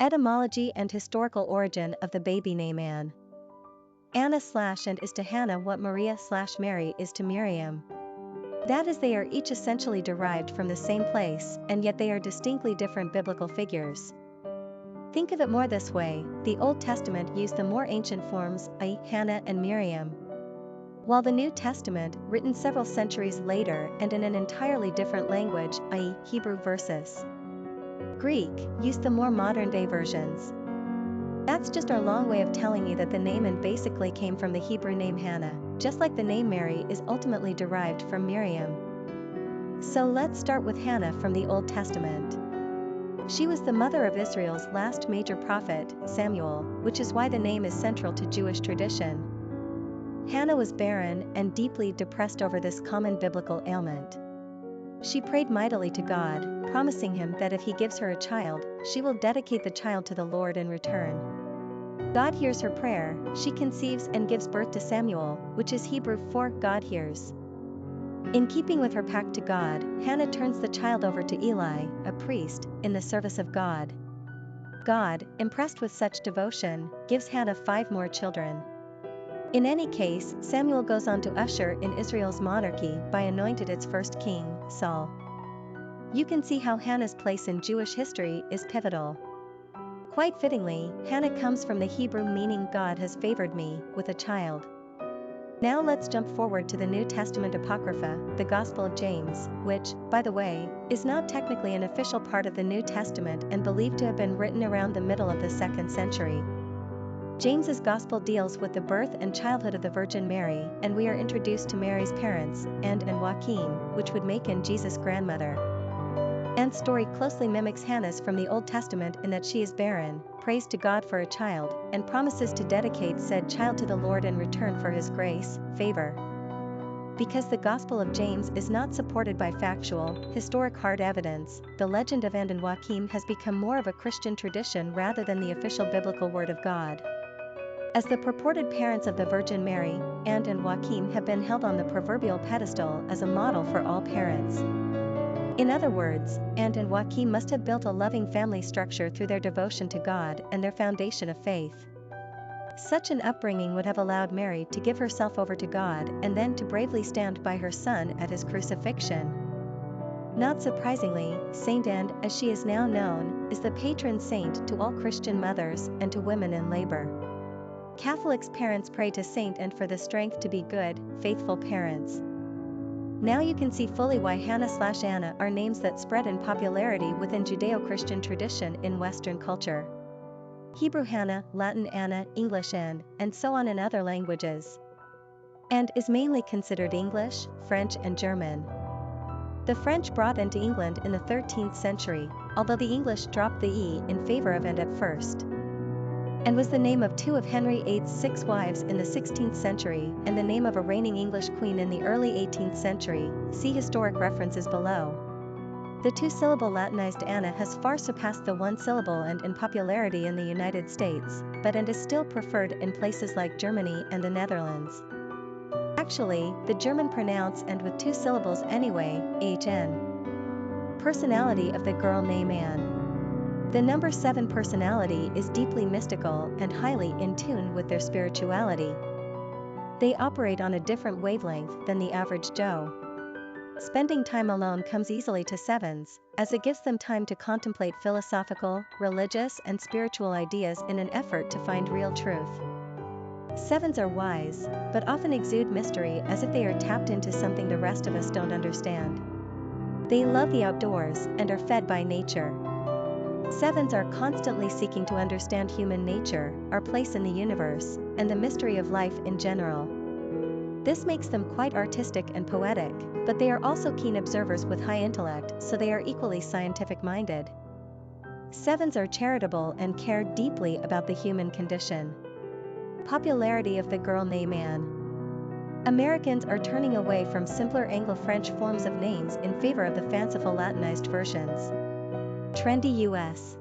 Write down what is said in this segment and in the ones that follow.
Etymology and historical origin of the baby name Anne. Anna/and is to Hannah what Maria/Mary is to Miriam. That is, they are each essentially derived from the same place, and yet they are distinctly different biblical figures. Think of it more this way: the Old Testament used the more ancient forms, i.e., Hannah and Miriam, while the New Testament, written several centuries later and in an entirely different language, i.e., Hebrew versus Greek, used the more modern-day versions. That's just our long way of telling you that the name Anne basically came from the Hebrew name Hannah, just like the name Mary is ultimately derived from Miriam. So let's start with Hannah from the Old Testament. She was the mother of Israel's last major prophet, Samuel, which is why the name is central to Jewish tradition. Hannah was barren and deeply depressed over this common biblical ailment. She prayed mightily to God, promising him that if he gives her a child, she will dedicate the child to the Lord in return. God hears her prayer, she conceives and gives birth to Samuel, which is Hebrew for God hears. In keeping with her pact to God, Hannah turns the child over to Eli, a priest, in the service of God. God, impressed with such devotion, gives Hannah 5 more children. In any case, Samuel goes on to usher in Israel's monarchy by anointing its first king, Saul. You can see how Hannah's place in Jewish history is pivotal. Quite fittingly, Hannah comes from the Hebrew meaning God has favored me with a child. Now let's jump forward to the New Testament Apocrypha, the Gospel of James, which, by the way, is not technically an official part of the New Testament and believed to have been written around the middle of the 2nd century. James's Gospel deals with the birth and childhood of the Virgin Mary, and we are introduced to Mary's parents, Anne and Joachim, which would make Anne Jesus' grandmother. Anne's story closely mimics Hannah's from the Old Testament in that she is barren, prays to God for a child, and promises to dedicate said child to the Lord in return for his grace, favor. Because the Gospel of James is not supported by factual, historic hard evidence, the legend of Anne and Joachim has become more of a Christian tradition rather than the official biblical word of God. As the purported parents of the Virgin Mary, Anne and Joachim have been held on the proverbial pedestal as a model for all parents. In other words, Anne and Joachim must have built a loving family structure through their devotion to God and their foundation of faith. Such an upbringing would have allowed Mary to give herself over to God and then to bravely stand by her son at his crucifixion. Not surprisingly, Saint Anne, as she is now known, is the patron saint to all Christian mothers and to women in labor. Catholics' parents pray to Saint Anne for the strength to be good, faithful parents. Now you can see fully why Hannah/Anna are names that spread in popularity within Judeo-Christian tradition in Western culture. Hebrew Hannah, Latin Anna, English Anne, and so on in other languages. And is mainly considered English, French and German. The French brought Anne to England in the 13th century, although the English dropped the E in favor of Anne at first. And was the name of 2 of Henry VIII's 6 wives in the 16th century and the name of a reigning English queen in the early 18th century, see historic references below. The 2-syllable Latinized Anna has far surpassed the 1-syllable and in popularity in the United States, but and is still preferred in places like Germany and the Netherlands. Actually, the German pronounce and with 2 syllables anyway, HN. Personality of the girl name Anne. The number 7 personality is deeply mystical and highly in tune with their spirituality. They operate on a different wavelength than the average Joe. Spending time alone comes easily to 7s, as it gives them time to contemplate philosophical, religious and spiritual ideas in an effort to find real truth. 7s are wise, but often exude mystery as if they are tapped into something the rest of us don't understand. They love the outdoors and are fed by nature. 7s are constantly seeking to understand human nature, our place in the universe, and the mystery of life in general. This makes them quite artistic and poetic, but they are also keen observers with high intellect, so they are equally scientific-minded. 7s are charitable and care deeply about the human condition. Popularity of the girl name Anne. Americans are turning away from simpler Anglo-French forms of names in favor of the fanciful Latinized versions. Trendy US.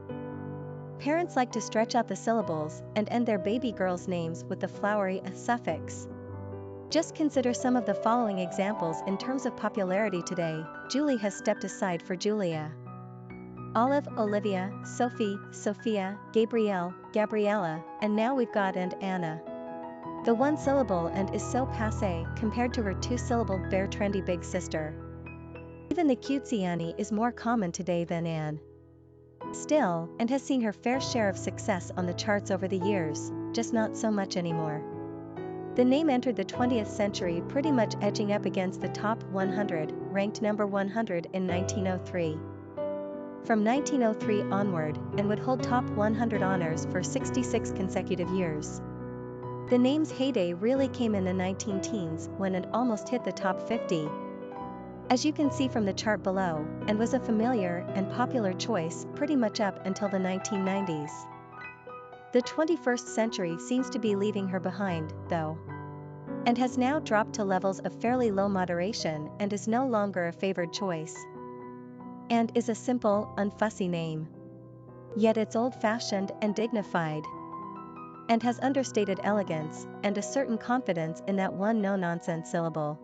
Parents like to stretch out the syllables and end their baby girls' names with the flowery suffix. Just consider some of the following examples in terms of popularity today. Julie has stepped aside for Julia. Olive, Olivia, Sophie, Sophia, Gabrielle, Gabriella, and now we've got and Anna. The one-syllable and is so passé compared to her two-syllable bare trendy big sister. Even the cutesy Annie is more common today than Anne. Still, and has seen her fair share of success on the charts over the years, just not so much anymore. The name entered the 20th century pretty much edging up against the top 100, ranked number 100 in 1903. From 1903 onward, and would hold top 100 honors for 66 consecutive years. The name's heyday really came in the 19-teens when it almost hit the top 50. As you can see from the chart below, and was a familiar and popular choice pretty much up until the 1990s. The 21st century seems to be leaving her behind, though, and has now dropped to levels of fairly low moderation and is no longer a favored choice. And is a simple, unfussy name. Yet it's old-fashioned and dignified, and has understated elegance, and a certain confidence in that one no-nonsense syllable.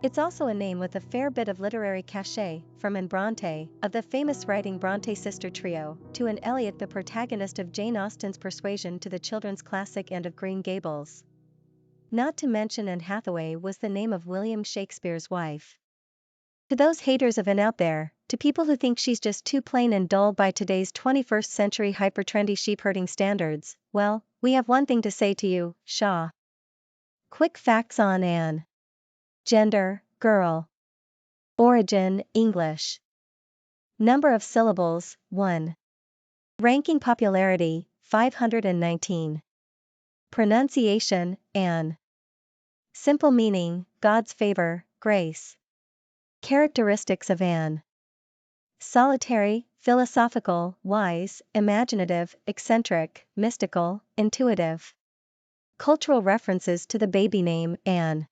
It's also a name with a fair bit of literary cachet, from Anne Bronte, of the famous writing Bronte sister trio, to Anne Elliot, the protagonist of Jane Austen's Persuasion, to the children's classic and of Green Gables. Not to mention Anne Hathaway was the name of William Shakespeare's wife. To those haters of Anne out there, to people who think she's just too plain and dull by today's 21st century hyper-trendy sheep-herding standards, well, we have one thing to say to you, Shaw. Quick facts on Anne. Gender, girl. Origin, English. Number of syllables, 1. Ranking popularity, 519. Pronunciation, Anne. Simple meaning, God's favor, grace. Characteristics of Anne. Solitary, philosophical, wise, imaginative, eccentric, mystical, intuitive. Cultural references to the baby name, Anne.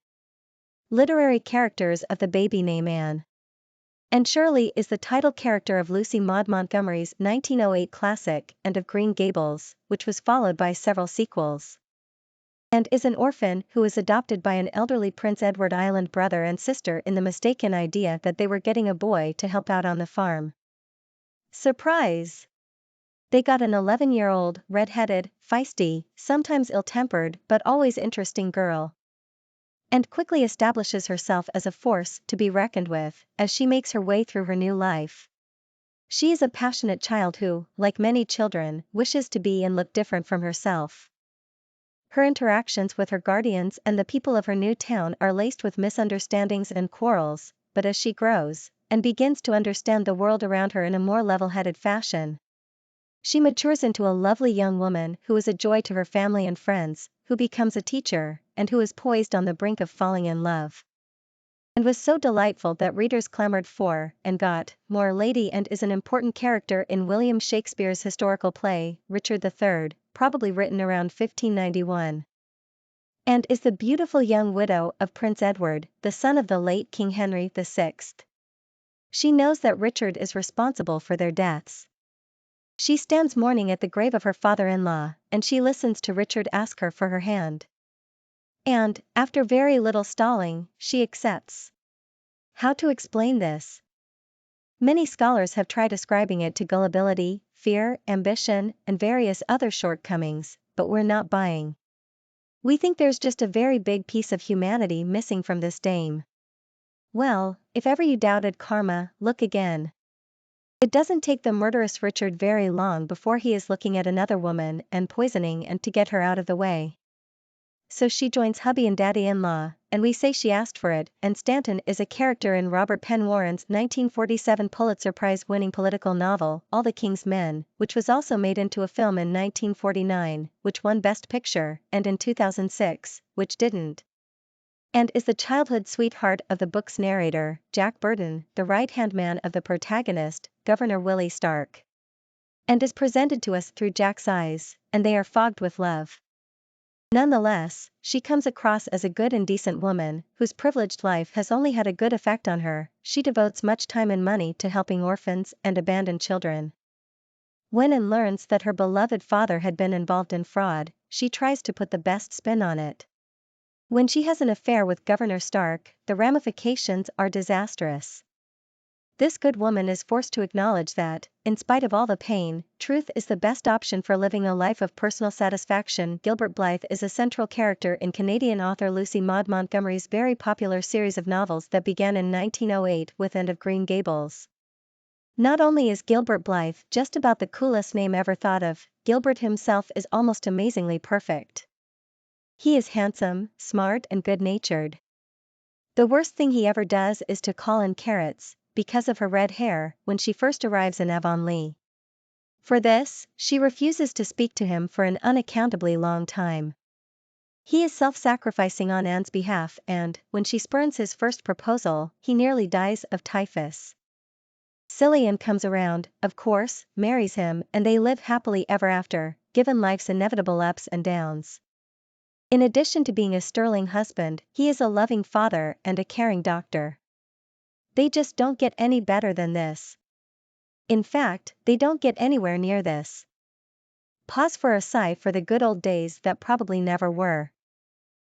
Literary characters of the baby name Anne. Anne Shirley is the title character of Lucy Maud Montgomery's 1908 classic and of Green Gables, which was followed by several sequels. And is an orphan who was adopted by an elderly Prince Edward Island brother and sister in the mistaken idea that they were getting a boy to help out on the farm. Surprise! They got an 11-year-old, red-headed, feisty, sometimes ill-tempered but always interesting girl. And quickly establishes herself as a force to be reckoned with, as she makes her way through her new life. She is a passionate child who, like many children, wishes to be and look different from herself. Her interactions with her guardians and the people of her new town are laced with misunderstandings and quarrels, but as she grows, and begins to understand the world around her in a more level-headed fashion, she matures into a lovely young woman who is a joy to her family and friends, who becomes a teacher, and who is poised on the brink of falling in love. And was so delightful that readers clamored for, and got, more lady, and is an important character in William Shakespeare's historical play, Richard III, probably written around 1591. And is the beautiful young widow of Prince Edward, the son of the late King Henry VI. She knows that Richard is responsible for their deaths. She stands mourning at the grave of her father-in-law, and she listens to Richard ask her for her hand. And, after very little stalling, she accepts. How to explain this? Many scholars have tried ascribing it to gullibility, fear, ambition, and various other shortcomings, but we're not buying. We think there's just a very big piece of humanity missing from this dame. Well, if ever you doubted karma, look again. It doesn't take the murderous Richard very long before he is looking at another woman and poisoning and to get her out of the way. So she joins hubby and daddy-in-law, and we say she asked for it, and Stanton is a character in Robert Penn Warren's 1947 Pulitzer Prize-winning political novel, All the King's Men, which was also made into a film in 1949, which won Best Picture, and in 2006, which didn't. And is the childhood sweetheart of the book's narrator, Jack Burton, the right-hand man of the protagonist, Governor Willie Stark. And is presented to us through Jack's eyes, and they are fogged with love. Nonetheless, she comes across as a good and decent woman, whose privileged life has only had a good effect on her. She devotes much time and money to helping orphans and abandoned children. When Anne learns that her beloved father had been involved in fraud, she tries to put the best spin on it. When she has an affair with Governor Stark, the ramifications are disastrous. This good woman is forced to acknowledge that, in spite of all the pain, truth is the best option for living a life of personal satisfaction. Gilbert Blythe is a central character in Canadian author Lucy Maud Montgomery's very popular series of novels that began in 1908 with End of Green Gables. Not only is Gilbert Blythe just about the coolest name ever thought of, Gilbert himself is almost amazingly perfect. He is handsome, smart, and good-natured. The worst thing he ever does is to call in Carrots, because of her red hair, when she first arrives in Avonlea. For this, she refuses to speak to him for an unaccountably long time. He is self-sacrificing on Anne's behalf and, when she spurns his first proposal, he nearly dies of typhus. Silly Anne comes around, of course, marries him, and they live happily ever after, given life's inevitable ups and downs. In addition to being a sterling husband, he is a loving father and a caring doctor. They just don't get any better than this. In fact, they don't get anywhere near this. Pause for a sigh for the good old days that probably never were.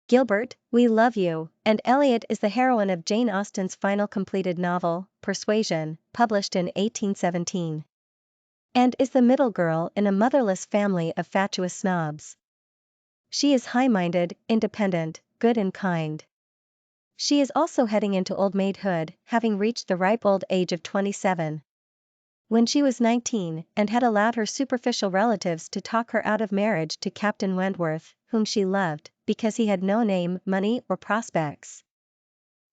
Gilbert, we love you, and Elliot is the heroine of Jane Austen's final completed novel, Persuasion, published in 1817. And is the middle girl in a motherless family of fatuous snobs. She is high-minded, independent, good and kind. She is also heading into old maidhood, having reached the ripe old age of 27. When she was 19, and had allowed her superficial relatives to talk her out of marriage to Captain Wentworth, whom she loved, because he had no name, money, or prospects.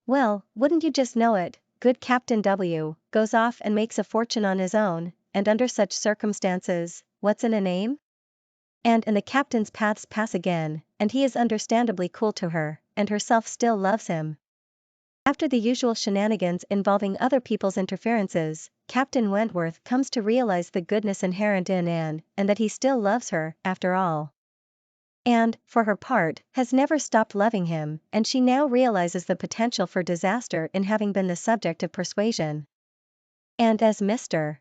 Well, wouldn't you just know it, good Captain W. goes off and makes a fortune on his own, and under such circumstances, what's in a name? And the captain's paths pass again, and he is understandably cool to her, and herself still loves him. After the usual shenanigans involving other people's interferences, Captain Wentworth comes to realize the goodness inherent in Anne, and that he still loves her, after all. And, for her part, has never stopped loving him, and she now realizes the potential for disaster in having been the subject of persuasion. And as Mr.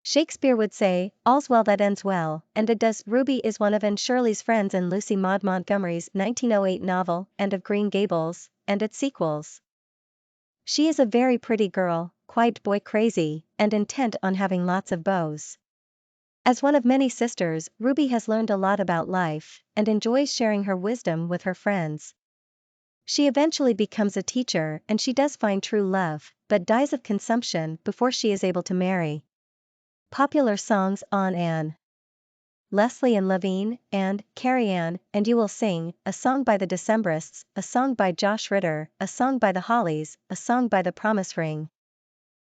Shakespeare would say, all's well that ends well, and it does. Ruby is one of Anne Shirley's friends in Lucy Maud Montgomery's 1908 novel, End of Green Gables, and its sequels. She is a very pretty girl, quite boy crazy, and intent on having lots of beaux. As one of many sisters, Ruby has learned a lot about life, and enjoys sharing her wisdom with her friends. She eventually becomes a teacher, and she does find true love, but dies of consumption before she is able to marry. Popular songs on Anne. Leslie and Levine, and Carrie Ann, and You Will Sing, a song by the Decemberists, a song by Josh Ritter, a song by the Hollies, a song by the Promise Ring.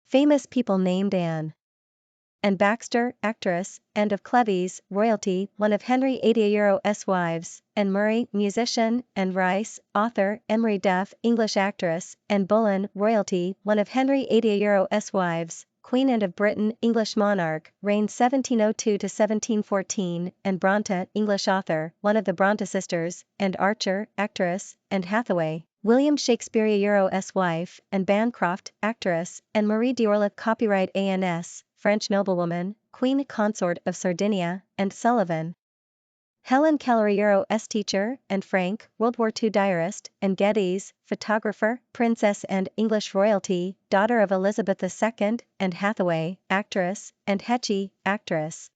Famous people named Anne. Anne Baxter, actress, and of Cleves, royalty, one of Henry VIII's wives, and Murray, musician, and Rice, author, Emery Duff, English actress, and Boleyn, royalty, one of Henry VIII's wives, Queen Anne of Britain, English monarch, reigned 1702 to 1714, and Bronte, English author, one of the Bronte sisters, and Archer, actress, and Hathaway, William Shakespeare's wife, and Bancroft, actress, and Marie d'Orleans, copyright ANS, French noblewoman, Queen Consort of Sardinia, and Sullivan. Helen Keller's teacher, and Frank, World War II diarist, and Geddes, photographer, princess and English royalty, daughter of Elizabeth II, and Hathaway, actress, and Hetchy, actress.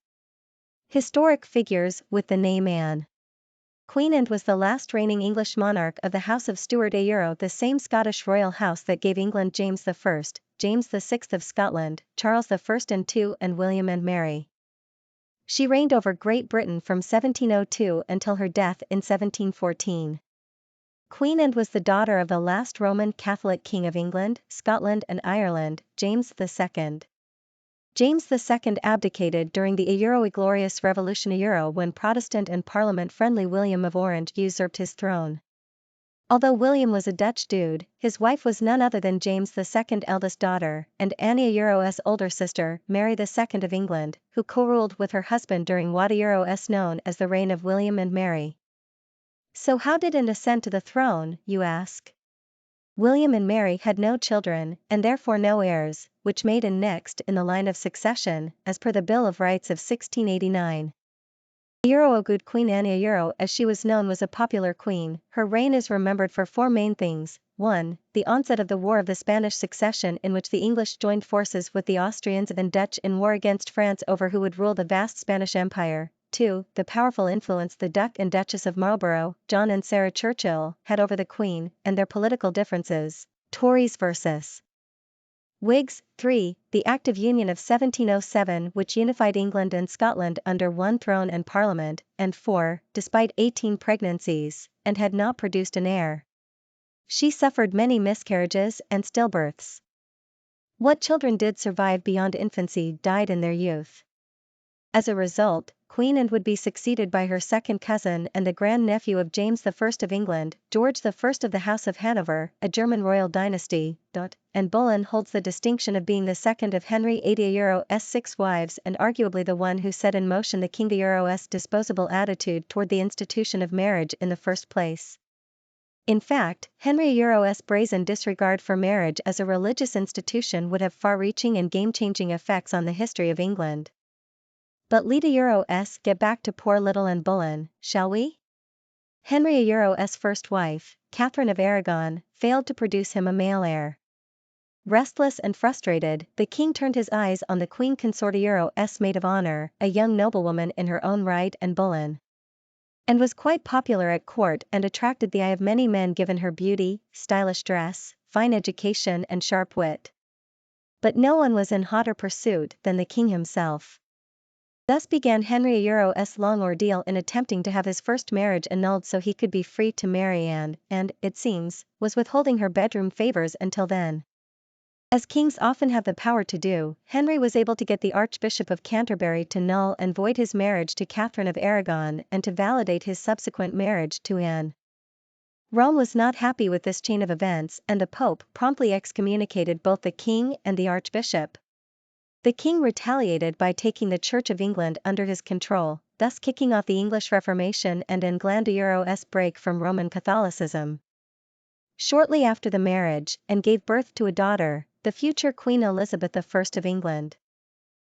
Historic figures with the name Anne. Queen Anne was the last reigning English monarch of the House of Stuart, the same Scottish royal house that gave England James I, James VI of Scotland, Charles I and II, and William and Mary. She reigned over Great Britain from 1702 until her death in 1714. Queen Anne was the daughter of the last Roman Catholic King of England, Scotland and Ireland, James II. James II abdicated during the Inglorious Revolution when Protestant and Parliament-friendly William of Orange usurped his throne. Although William was a Dutch dude, his wife was none other than James II's eldest daughter, and Anne's older sister, Mary II of England, who co-ruled with her husband during what is known as the reign of William and Mary. So how did Anne ascend to the throne, you ask? William and Mary had no children, and therefore no heirs, which made Anne next in the line of succession, as per the Bill of Rights of 1689. Good Queen Anne, as she was known, was a popular queen. Her reign is remembered for four main things: 1. The onset of the War of the Spanish Succession, in which the English joined forces with the Austrians and Dutch in war against France over who would rule the vast Spanish Empire. 2. The powerful influence the Duke and Duchess of Marlborough, John and Sarah Churchill, had over the Queen, and their political differences. Tories versus Whigs. 3. The Act of Union of 1707, which unified England and Scotland under one throne and parliament. And 4. Despite 18 pregnancies, and had not produced an heir, she suffered many miscarriages and stillbirths. What children did survive beyond infancy died in their youth. As a result, Queen Anne would be succeeded by her second cousin and the grand-nephew of James I of England, George I of the House of Hanover, a German royal dynasty. And Boleyn holds the distinction of being the second of Henry VIII's 6 wives and arguably the one who set in motion the King VIII's disposable attitude toward the institution of marriage in the first place. In fact, Henry VIII's brazen disregard for marriage as a religious institution would have far-reaching and game-changing effects on the history of England. But let's get back to poor little Anne Boleyn, shall we? Henry VIII's first wife, Catherine of Aragon, failed to produce him a male heir. Restless and frustrated, the king turned his eyes on the Queen Consort's maid of honor, a young noblewoman in her own right, and Boleyn, and was quite popular at court and attracted the eye of many men given her beauty, stylish dress, fine education and sharp wit. But no one was in hotter pursuit than the king himself. Thus began Henry VIII's long ordeal in attempting to have his first marriage annulled so he could be free to marry Anne, and, it seems, was withholding her bedroom favors until then. As kings often have the power to do, Henry was able to get the Archbishop of Canterbury to null and void his marriage to Catherine of Aragon and to validate his subsequent marriage to Anne. Rome was not happy with this chain of events, and the Pope promptly excommunicated both the king and the Archbishop. The king retaliated by taking the Church of England under his control, thus kicking off the English Reformation and Anglo-Euro's break from Roman Catholicism. Shortly after the marriage, Anne gave birth to a daughter, the future Queen Elizabeth I of England.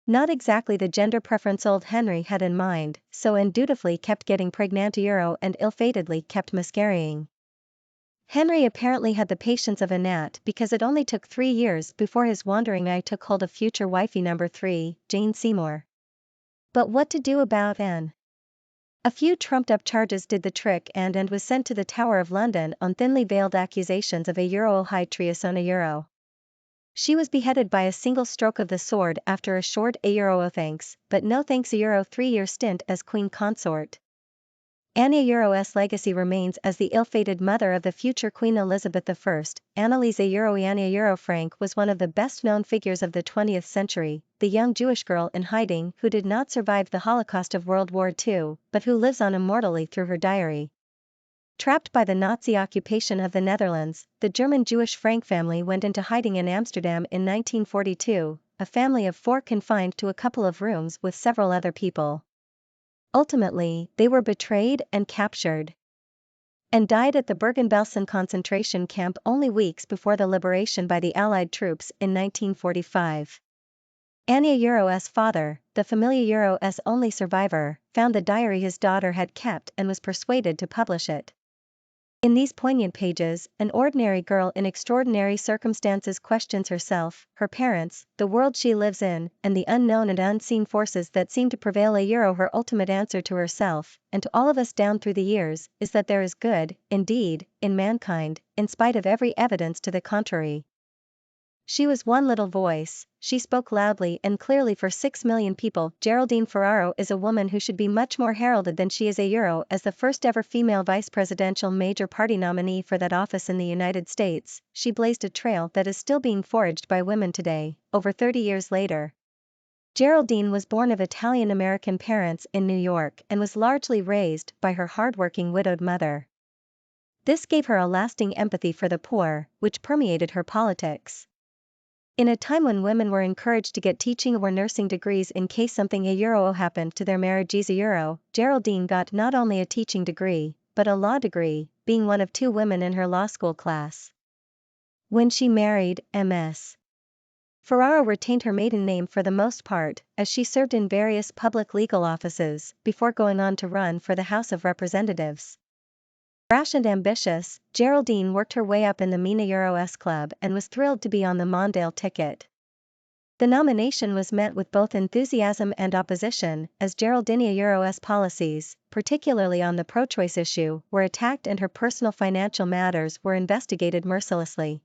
Not exactly the gender preference old Henry had in mind, so Anne dutifully kept getting pregnant and ill-fatedly kept miscarrying. Henry apparently had the patience of a gnat because it only took 3 years before his wandering eye took hold of future wifey number 3, Jane Seymour. But what to do about Anne? A few trumped-up charges did the trick, and was sent to the Tower of London on thinly veiled accusations of high treason. She was beheaded by a single stroke of the sword after a short thanks, but no thanks 3-year stint as queen consort. Anne's legacy remains as the ill-fated mother of the future Queen Elizabeth I. Anneliese Anne Frank was one of the best-known figures of the 20th century, the young Jewish girl in hiding who did not survive the Holocaust of World War II, but who lives on immortally through her diary. Trapped by the Nazi occupation of the Netherlands, the German Jewish Frank family went into hiding in Amsterdam in 1942, a family of 4 confined to a couple of rooms with several other people. Ultimately, they were betrayed and captured, and died at the Bergen-Belsen concentration camp only weeks before the liberation by the Allied troops in 1945. Anne's father, the Familia's only survivor, found the diary his daughter had kept and was persuaded to publish it. In these poignant pages, an ordinary girl in extraordinary circumstances questions herself, her parents, the world she lives in, and the unknown and unseen forces that seem to prevail. Her ultimate answer to herself, and to all of us down through the years, is that there is good, indeed, in mankind, in spite of every evidence to the contrary. She was one little voice, she spoke loudly and clearly for 6 million people. Geraldine Ferraro is a woman who should be much more heralded than she is. As the first ever female vice presidential major party nominee for that office in the United States, she blazed a trail that is still being forged by women today, over 30 years later. Geraldine was born of Italian-American parents in New York and was largely raised by her hardworking widowed mother. This gave her a lasting empathy for the poor, which permeated her politics. In a time when women were encouraged to get teaching or nursing degrees in case something happened to their marriages, Geraldine got not only a teaching degree, but a law degree, being one of 2 women in her law school class. When she married, Ms. Ferraro retained her maiden name for the most part, as she served in various public legal offices, before going on to run for the House of Representatives. Brash and ambitious, Geraldine worked her way up in the Mina Euros club and was thrilled to be on the Mondale ticket. The nomination was met with both enthusiasm and opposition, as Geraldine Euros policies, particularly on the pro-choice issue, were attacked and her personal financial matters were investigated mercilessly.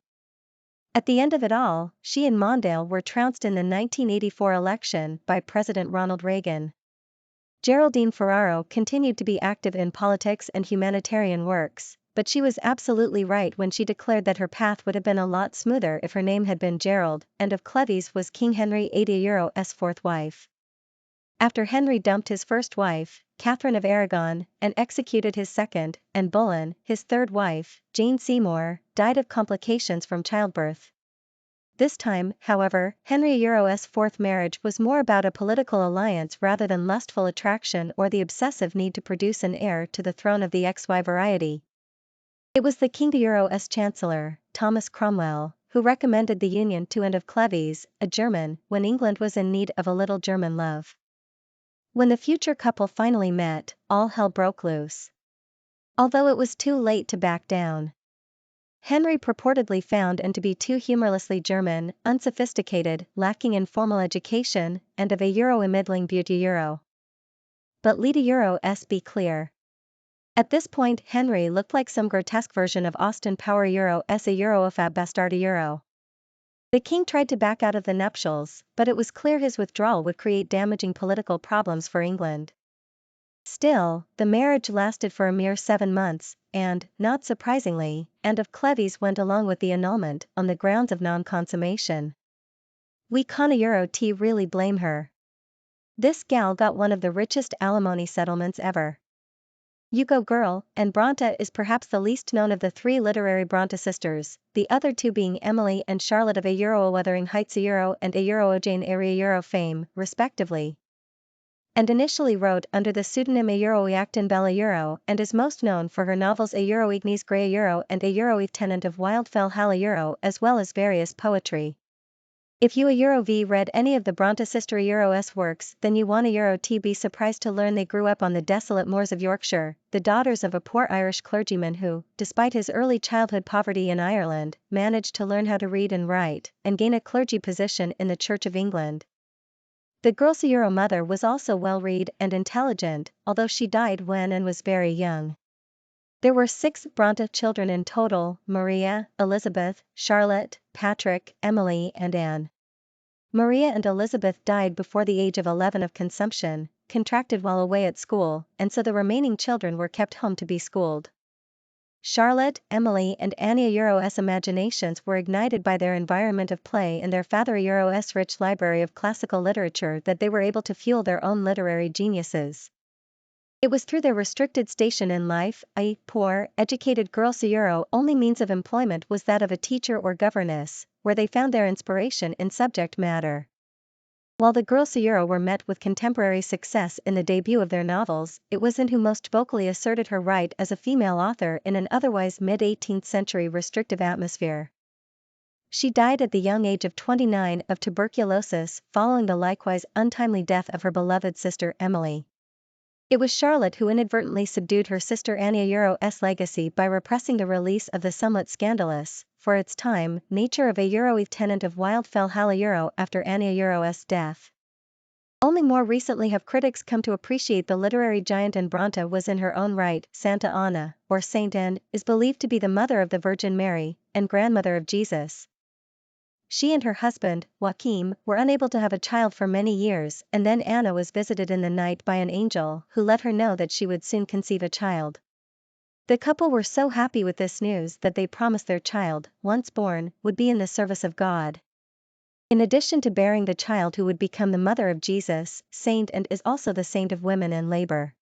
At the end of it all, she and Mondale were trounced in the 1984 election by President Ronald Reagan. Geraldine Ferraro continued to be active in politics and humanitarian works, but she was absolutely right when she declared that her path would have been a lot smoother if her name had been Gerald, and of Cleves was King Henry VIII's fourth wife. After Henry dumped his first wife, Catherine of Aragon, and executed his second, and Boleyn, his third wife, Jane Seymour, died of complications from childbirth. This time, however, Henry VIII's fourth marriage was more about a political alliance rather than lustful attraction or the obsessive need to produce an heir to the throne of the XY variety. It was the King VIII's Chancellor, Thomas Cromwell, who recommended the union to and of Cleves, a German, when England was in need of a little German love. When the future couple finally met, all hell broke loose. Although it was too late to back down. Henry purportedly found and to be too humorlessly German, unsophisticated, lacking in formal education, and of a middling beauty But let us be clear. At this point Henry looked like some grotesque version of Austin Power a Eurofab bastard. The king tried to back out of the nuptials, but it was clear his withdrawal would create damaging political problems for England. Still, the marriage lasted for a mere 7 months, and, not surprisingly, Anne of Cleves went along with the annulment on the grounds of non-consummation. We can't really blame her. This gal got one of the richest alimony settlements ever. You go girl, and Bronte is perhaps the least known of the 3 literary Bronte sisters, the other 2 being Emily and Charlotte of a Wuthering Heights and a Jane Eyre fame, respectively. And initially wrote under the pseudonym Acton Bella and is most known for her novels Ignis Grey and Eve Tenant of Wildfell Hall as well as various poetry. If you read any of the Bronte sister works, then you want to be surprised to learn they grew up on the desolate moors of Yorkshire, the daughters of a poor Irish clergyman who, despite his early childhood poverty in Ireland, managed to learn how to read and write, and gain a clergy position in the Church of England. The girl's mother was also well-read and intelligent, although she died when and was very young. There were 6 Bronte children in total: Maria, Elizabeth, Charlotte, Patrick, Emily and Anne. Maria and Elizabeth died before the age of 11 of consumption, contracted while away at school, and so the remaining children were kept home to be schooled. Charlotte, Emily and Annie's imaginations were ignited by their environment of play and their father's rich library of classical literature that they were able to fuel their own literary geniuses. It was through their restricted station in life, a poor, educated girl's only means of employment was that of a teacher or governess, where they found their inspiration in subject matter. While the girls were met with contemporary success in the debut of their novels, it was Anne who most vocally asserted her right as a female author in an otherwise mid-18th century restrictive atmosphere. She died at the young age of 29 of tuberculosis, following the likewise untimely death of her beloved sister Emily. It was Charlotte who inadvertently subdued her sister Annie's legacy by repressing the release of the somewhat scandalous, for its time, nature of Eve Tenant of Wildfell Hall after Annie's death. Only more recently have critics come to appreciate the literary giant, and Bronte was in her own right. Santa Anna, or Saint Anne, is believed to be the mother of the Virgin Mary, and grandmother of Jesus. She and her husband, Joachim, were unable to have a child for many years, and then Anna was visited in the night by an angel who let her know that she would soon conceive a child. The couple were so happy with this news that they promised their child, once born, would be in the service of God. In addition to bearing the child who would become the mother of Jesus, Saint Anne is also the saint of women in labor.